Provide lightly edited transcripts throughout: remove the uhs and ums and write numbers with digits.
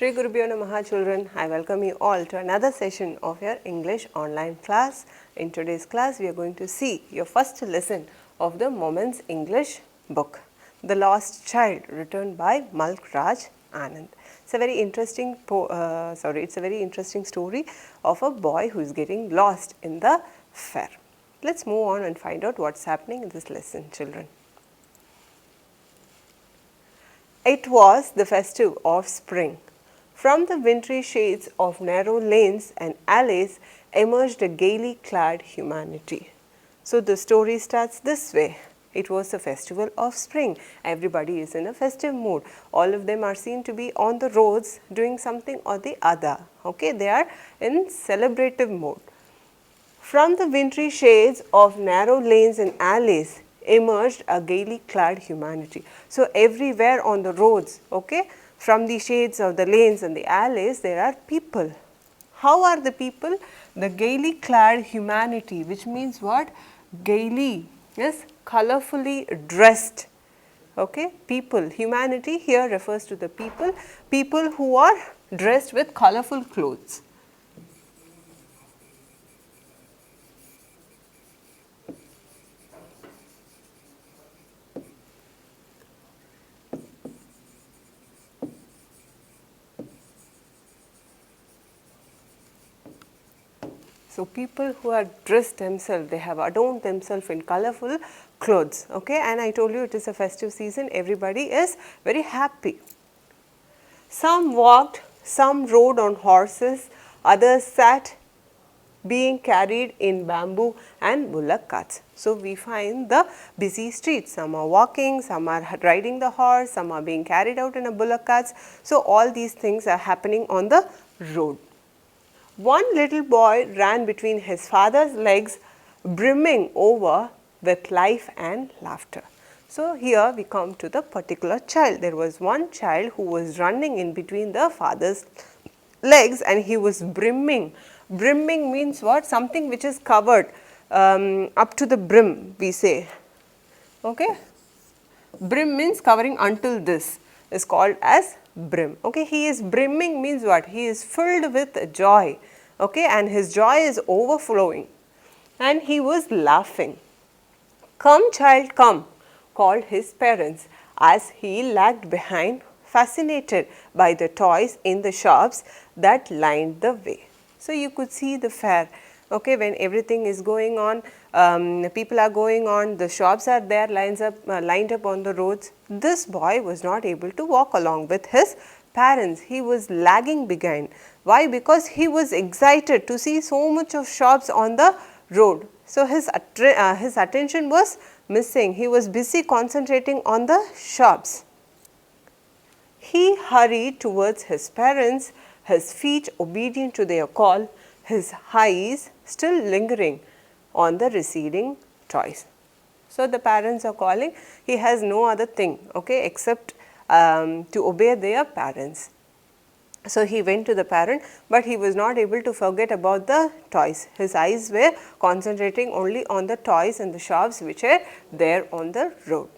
Shri Gurubhyo Namaha children, I welcome you all to another session of your English online class. In today's class, we are going to see your first lesson of the Moments English book, The Lost Child, written by Malk Raj Anand. It's a very interesting, it's a very interesting story of a boy who is getting lost in the fair. Let's move on and find out what's happening in this lesson, children. It was the festive of spring. From the wintry shades of narrow lanes and alleys emerged a gaily clad humanity. So the story starts this way. It was the festival of spring. Everybody is in a festive mood. All of them are seen to be on the roads doing something or the other. Okay, they are in celebrative mode. From the wintry shades of narrow lanes and alleys emerged a gaily clad humanity. So everywhere on the roads, okay, from the shades of the lanes and the alleys, there are people. How are the people? The gaily clad humanity, which means what? Gaily, yes, colorfully dressed. Okay, people, humanity here refers to the people who are dressed with colorful clothes. So people who are dressed themselves, they have adorned themselves in colorful clothes, okay, and I told you it is a festive season, everybody is very happy. Some walked, some rode on horses, others sat being carried in bamboo and bullock carts. So we find the busy streets, some are walking, some are riding the horse, some are being carried out in a bullock carts. So all these things are happening on the road. One little boy ran between his father's legs, brimming over with life and laughter. So here we come to the particular child. There was one child who was running in between the father's legs and he was brimming. Brimming means what? Something which is covered up to the brim, we say. Okay? Brim means covering until this is called as brim. Okay, he is brimming means what? He is filled with joy. Okay, and his joy is overflowing. And he was laughing. Come, child, come, called his parents as he lagged behind, fascinated by the toys in the shops that lined the way. So you could see the fair. Okay, when everything is going on, people are going on, the shops are there lined up on the roads. This boy was not able to walk along with his parents. He was lagging behind. Why? Because he was excited to see so much of shops on the road. So his attention was missing. He was busy concentrating on the shops. He hurried towards his parents, his feet obedient to their call, his eyes still lingering on the receding toys. So the parents are calling, he has no other thing, okay, except to obey their parents. So he went to the parent, but he was not able to forget about the toys. His eyes were concentrating only on the toys and the shops which are there on the road.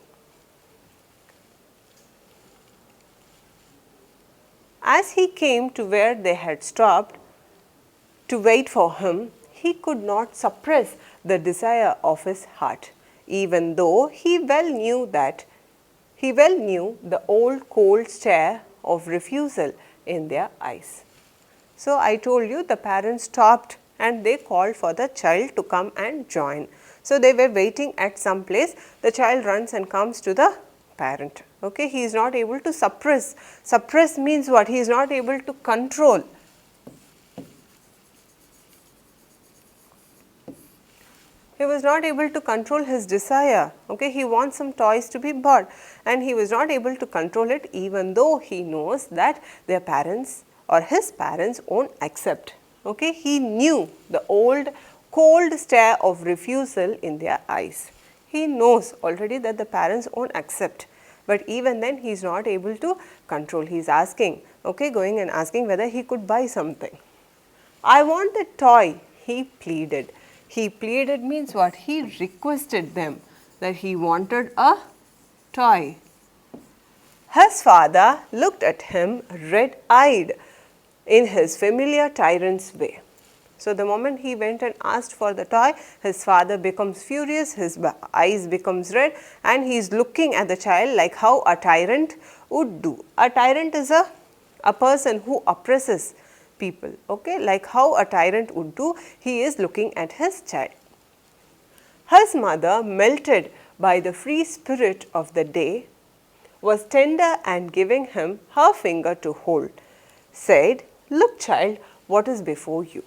As he came to where they had stopped to wait for him, he could not suppress the desire of his heart, even though he well knew the old cold stare of refusal in their eyes. So I told you the parents stopped and they called for the child to come and join. So they were waiting at some place. The child runs and comes to the parent. Okay, he is not able to suppress. Suppress means what? He is not able to control. He was not able to control his desire. Okay, he wants some toys to be bought and he was not able to control it, even though he knows that their parents or his parents won't accept. Okay, he knew the old cold stare of refusal in their eyes. He knows already that the parents won't accept, but even then he is not able to control. He is asking, okay, going and asking whether he could buy something. I want a toy, he pleaded. He pleaded means what? He requested them that he wanted a toy. His father looked at him red-eyed in his familiar tyrant's way. So, the moment he went and asked for the toy, his father becomes furious, his eyes becomes red, and he is looking at the child like how a tyrant would do. A tyrant is a person who oppresses people, okay, like how a tyrant would do, he is looking at his child. His mother, melted by the free spirit of the day, was tender and giving him her finger to hold, said, "Look, child, what is before you."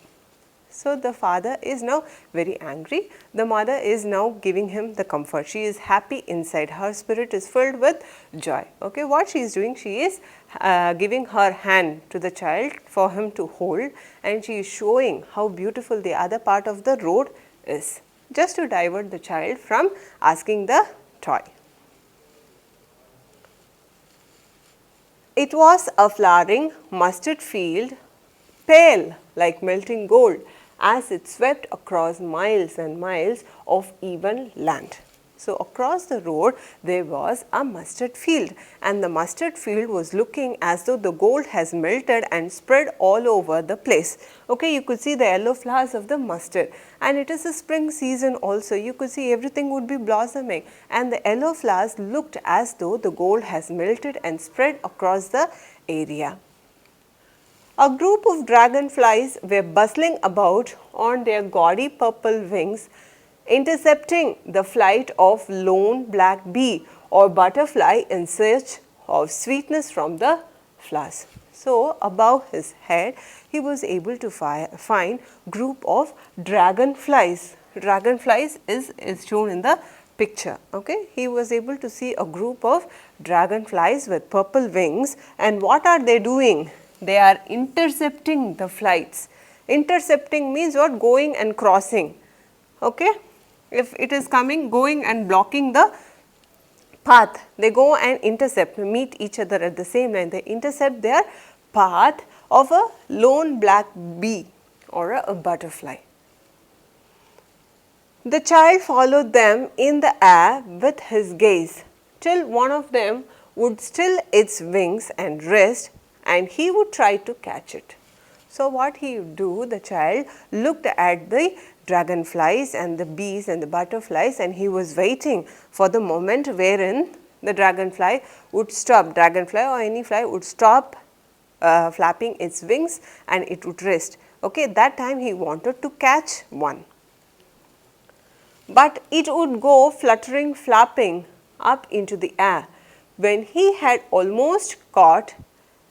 So, the father is now very angry. The mother is now giving him the comfort. She is happy inside. Her spirit is filled with joy. Okay, what she is doing? She is giving her hand to the child for him to hold, and she is showing how beautiful the other part of the road is, just to divert the child from asking the toy. It was a flowering mustard field, pale like melting gold, as it swept across miles and miles of even land. So, across the road there was a mustard field, and the mustard field was looking as though the gold has melted and spread all over the place. Okay, you could see the yellow flowers of the mustard, and it is a spring season also. You could see everything would be blossoming, and the yellow flowers looked as though the gold has melted and spread across the area. A group of dragonflies were bustling about on their gaudy purple wings, intercepting the flight of lone black bee or butterfly in search of sweetness from the flowers. So, above his head, he was able to find group of dragonflies. Dragonflies is shown in the picture. Okay, he was able to see a group of dragonflies with purple wings, and what are they doing? They are intercepting the flights. Intercepting means what? Going and crossing. Okay, if it is coming, going and blocking the path, they go and intercept, meet each other at the same line. They intercept their path of a lone black bee or a butterfly. The child followed them in the air with his gaze till one of them would still its wings and rest, and he would try to catch it. So, what he would do, the child looked at the dragonflies and the bees and the butterflies, and he was waiting for the moment wherein the dragonfly would stop, dragonfly or any fly would stop flapping its wings and it would rest. Okay, that time he wanted to catch one, but it would go fluttering, flapping up into the air. When he had almost caught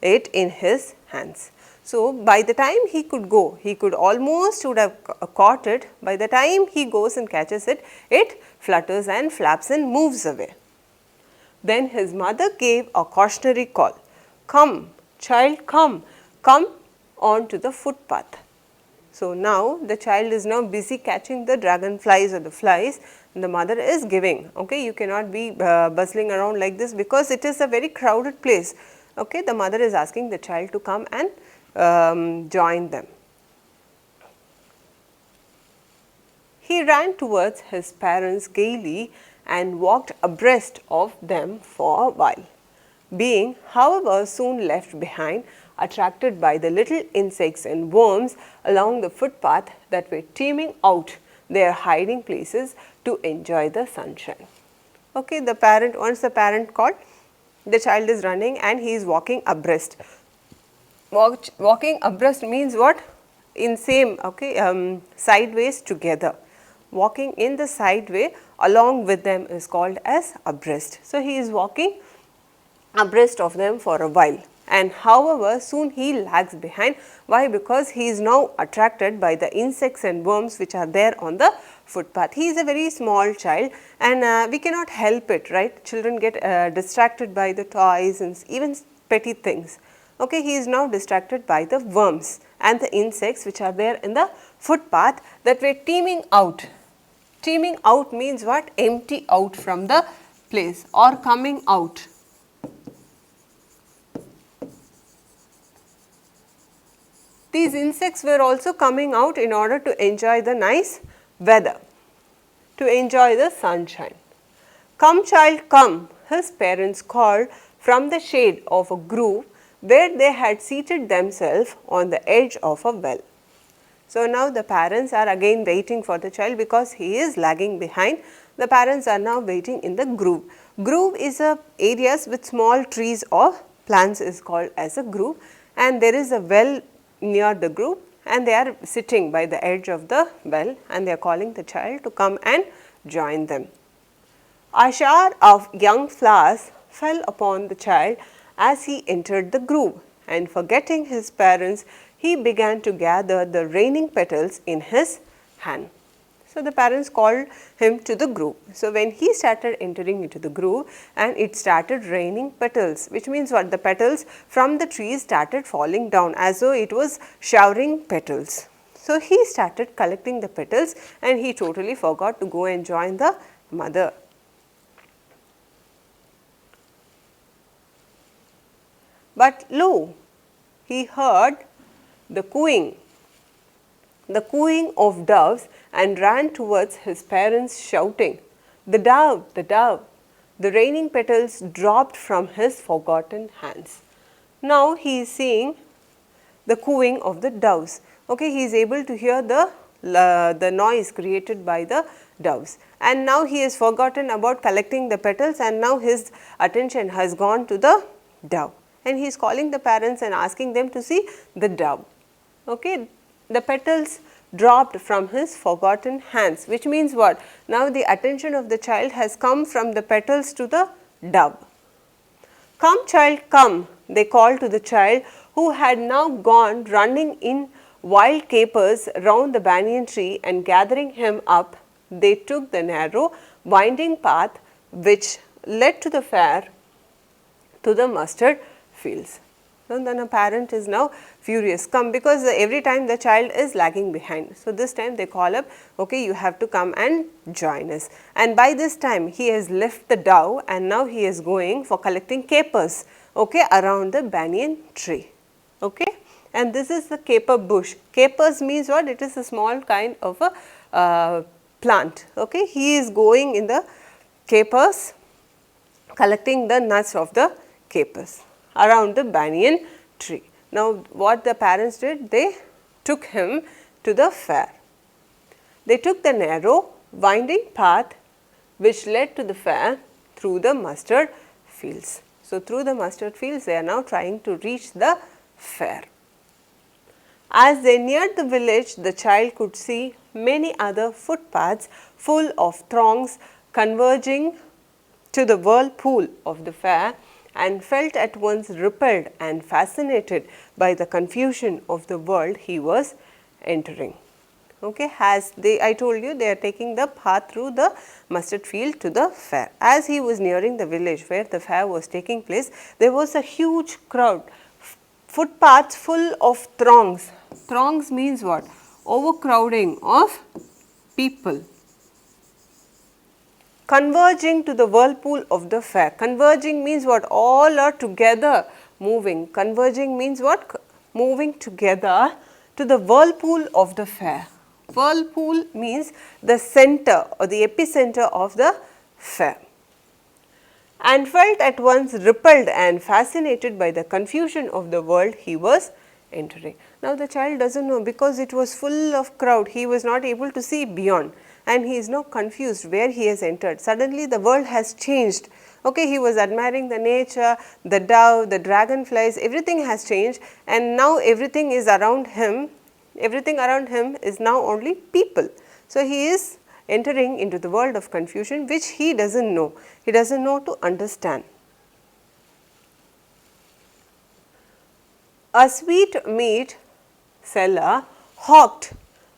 it in his hands. So, by the time he could go, he could almost would have caught it. By the time he goes and catches it, it flutters and flaps and moves away. Then his mother gave a cautionary call, "Come, child, come, come on to the footpath." So, now the child is now busy catching the dragonflies or the flies, and the mother is giving. Okay, you cannot be bustling around like this because it is a very crowded place. Okay, the mother is asking the child to come and join them. He ran towards his parents gaily and walked abreast of them for a while, being, however, soon left behind, attracted by the little insects and worms along the footpath that were teeming out their hiding places to enjoy the sunshine. Okay, the parent, once the parent called, the child is running and he is walking abreast. Walking abreast means what? In same, okay, sideways together. Walking in the side way along with them is called as abreast. So, he is walking abreast of them for a while, and however soon he lags behind. Why? Because he is now attracted by the insects and worms which are there on the footpath. He is a very small child, and we cannot help it, right? Children get distracted by the toys and even petty things. Okay, he is now distracted by the worms and the insects which are there in the footpath that were teeming out. Teeming out means what? Empty out from the place or coming out. These insects were also coming out in order to enjoy the nice weather, to enjoy the sunshine. "Come, child, come," his parents called from the shade of a grove where they had seated themselves on the edge of a well. So, now the parents are again waiting for the child because he is lagging behind. The parents are now waiting in the grove. Grove is a areas with small trees or plants is called as a grove, and there is a well near the grove, and they are sitting by the edge of the well, and they are calling the child to come and join them. A shower of young flowers fell upon the child as he entered the grove, and forgetting his parents, he began to gather the raining petals in his hand. So, the parents called him to the grove. So, when he started entering into the grove and it started raining petals, which means what? The petals from the trees started falling down as though it was showering petals. So, he started collecting the petals and he totally forgot to go and join the mother. But lo, he heard the cooing of doves and ran towards his parents shouting, "The dove, the dove!" The raining petals dropped from his forgotten hands. Now he is seeing the cooing of the doves. Okay, he is able to hear the noise created by the doves, and now he has forgotten about collecting the petals, and now his attention has gone to the dove, and he is calling the parents and asking them to see the dove. Okay, the petals dropped from his forgotten hands, which means what? Now the attention of the child has come from the petals to the dove. "Come, child, come," they called to the child, who had now gone running in wild capers round the banyan tree, and gathering him up, they took the narrow winding path which led to the fair, to the mustard fields. So, then a parent is now furious, come, because every time the child is lagging behind. So, this time they call up, okay, you have to come and join us. And by this time he has left the dove and now he is going for collecting capers, okay, around the banyan tree. Okay. And this is the caper bush. Capers means what? It is a small kind of a plant. Okay. He is going in the capers, collecting the nuts of the capers around the banyan tree. Now, what the parents did? They took him to the fair. They took the narrow winding path which led to the fair through the mustard fields. So, through the mustard fields they are now trying to reach the fair. As they neared the village, the child could see many other footpaths full of throngs converging to the whirlpool of the fair, and felt at once repelled and fascinated by the confusion of the world he was entering. Okay, as I told you, they are taking the path through the mustard field to the fair. As he was nearing the village where the fair was taking place, there was a huge crowd, footpaths full of throngs. Throngs means what? Overcrowding of people. Converging to the whirlpool of the fair. Converging means what? All are together moving. Converging means what? Moving together to the whirlpool of the fair. Whirlpool means the center or the epicenter of the fair. And felt at once repelled and fascinated by the confusion of the world he was entering. Now, the child does not know, because it was full of crowd, he was not able to see beyond, and he is now confused where he has entered. Suddenly the world has changed. Okay, he was admiring the nature, the dove, the dragonflies, everything has changed, and now everything is around him. Everything around him is now only people. So, he is entering into the world of confusion which he does not know. He does not know to understand. A sweet meat seller hawked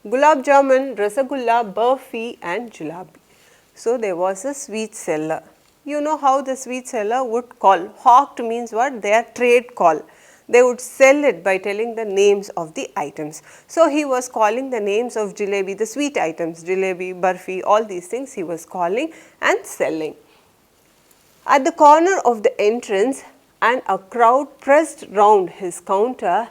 gulab jamun, rasagulla, burfi and jalebi. So, there was a sweet seller. You know how the sweet seller would call. Hawked means what? Their trade call. They would sell it by telling the names of the items. So, he was calling the names of jalebi, the sweet items, jalebi, burfi, all these things he was calling and selling. At the corner of the entrance, and a crowd pressed round his counter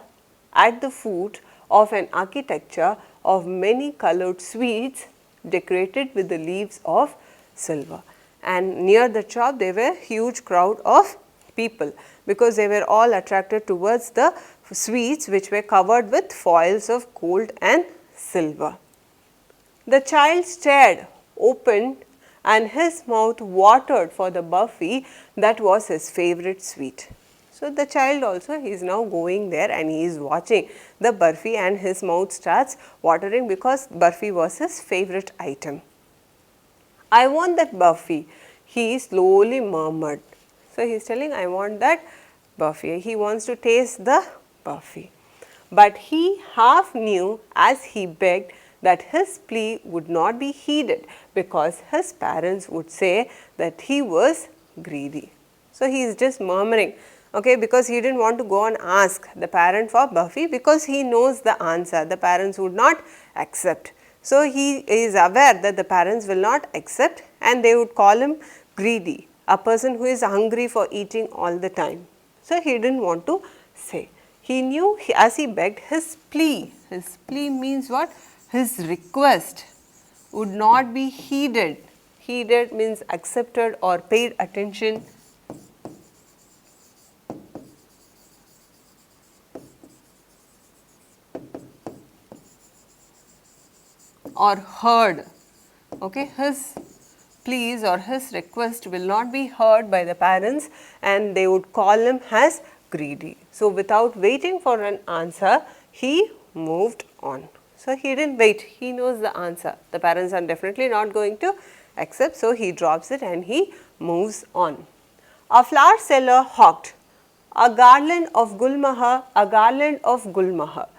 at the foot of an architecture of many colored sweets decorated with the leaves of silver. And near the shop there were huge crowd of people, because they were all attracted towards the sweets which were covered with foils of gold and silver. The child stared, opened, and his mouth watered for the burfi that was his favorite sweet. So, the child also, he is now going there and he is watching the burfi and his mouth starts watering because burfi was his favorite item. I want that burfi, he slowly murmured. So, he is telling, I want that burfi, he wants to taste the burfi. But he half knew as he begged that his plea would not be heeded because his parents would say that he was greedy. So, he is just murmuring, okay, because he did not want to go and ask the parent for burfi because he knows the answer, the parents would not accept. So, he is aware that the parents will not accept and they would call him greedy, a person who is hungry for eating all the time. So, he did not want to say. He knew as he begged his plea means what? His request would not be heeded. Heeded means accepted or paid attention. Or heard, okay, his pleas or his request will not be heard by the parents and they would call him as greedy. So, without waiting for an answer, he moved on. So, he did not wait, he knows the answer, the parents are definitely not going to accept. So, he drops it and he moves on. A flower seller hawked, a garland of gulmahar, a garland of gulmahar.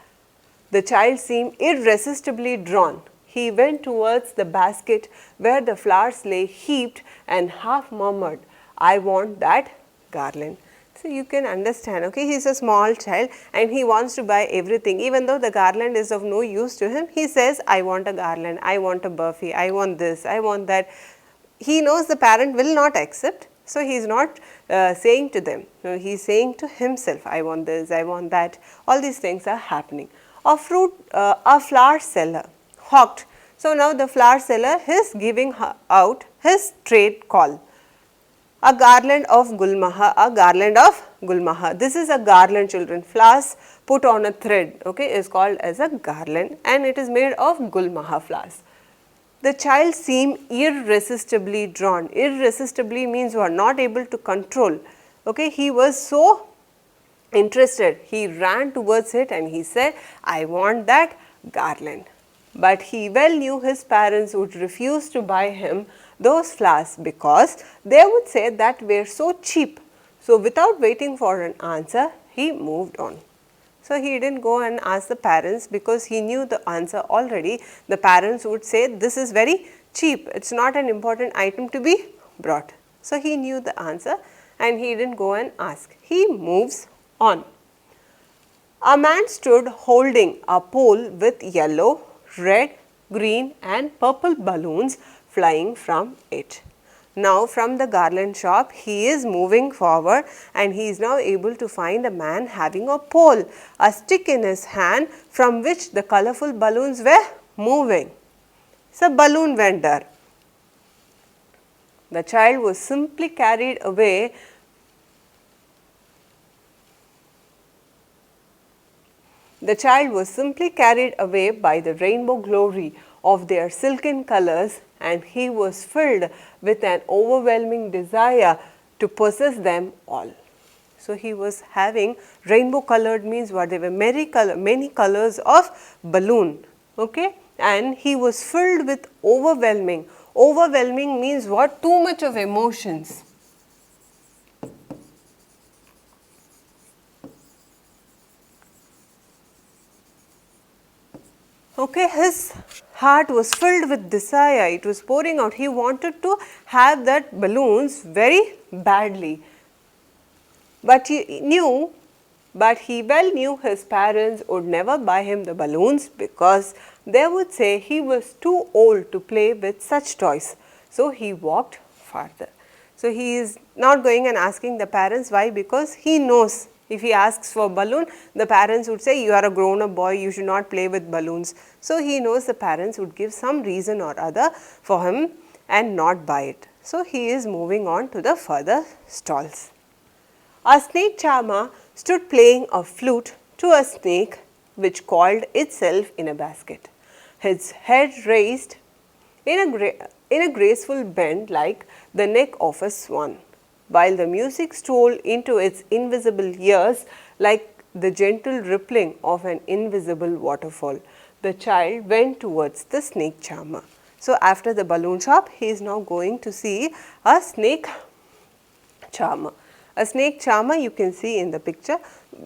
The child seemed irresistibly drawn. He went towards the basket where the flowers lay heaped and half murmured, I want that garland. So, you can understand, okay, he is a small child and he wants to buy everything, even though the garland is of no use to him. He says, I want a garland, I want a burfi, I want this, I want that. He knows the parent will not accept. So, he is not saying to them, no, he is saying to himself, I want this, I want that, all these things are happening. A flower seller hawked. So, now the flower seller is giving out his trade call. A garland of gulmahar, a garland of gulmahar. This is a garland, children. Flowers put on a thread, okay, is called as a garland and it is made of gulmahar flowers. The child seemed irresistibly drawn. Irresistibly means you are not able to control. Okay, he was so interested. He ran towards it and he said, I want that garland. But he well knew his parents would refuse to buy him those flowers because they would say that were so cheap. So, without waiting for an answer, he moved on. So, he did not go and ask the parents because he knew the answer already. The parents would say this is very cheap, it is not an important item to be brought. So, he knew the answer and he did not go and ask. He moves on. A man stood holding a pole with yellow, red, green and purple balloons flying from it. Now, from the garland shop, he is moving forward and he is now able to find a man having a pole, a stick in his hand from which the colorful balloons were moving. It's a balloon vendor. The child was simply carried away by the rainbow glory of their silken colors and he was filled with an overwhelming desire to possess them all. So, he was having rainbow colored means what? There were many colors of balloon, okay, and he was filled with overwhelming. Overwhelming means what? Too much of emotions. Okay, his heart was filled with desire, it was pouring out, he wanted to have that balloons very badly. But he well knew his parents would never buy him the balloons because they would say he was too old to play with such toys. So, he walked farther. So, he is not going and asking the parents why, because he knows. If he asks for balloon, the parents would say you are a grown up boy, you should not play with balloons. So, he knows the parents would give some reason or other for him and not buy it. So, he is moving on to the further stalls. A snake charmer stood playing a flute to a snake which coiled itself in a basket, its head raised in a graceful bend like the neck of a swan, while the music stole into its invisible ears like the gentle rippling of an invisible waterfall. The child went towards the snake charmer. So, after the balloon shop, he is now going to see a snake charmer. A snake charmer you can see in the picture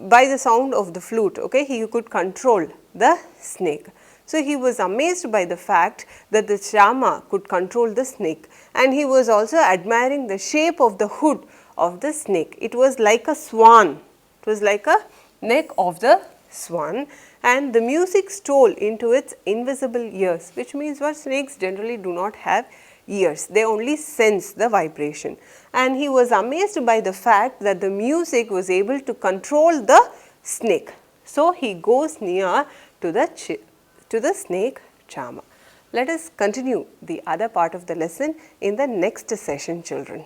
by the sound of the flute, okay, he could control the snake. So, he was amazed by the fact that the charmer could control the snake, and he was also admiring the shape of the hood of the snake. It was like a swan, it was like a neck of the swan, and the music stole into its invisible ears, which means what, snakes generally do not have ears, they only sense the vibration. And he was amazed by the fact that the music was able to control the snake. So, he goes near to the snake charmer. Let us continue the other part of the lesson in the next session, children.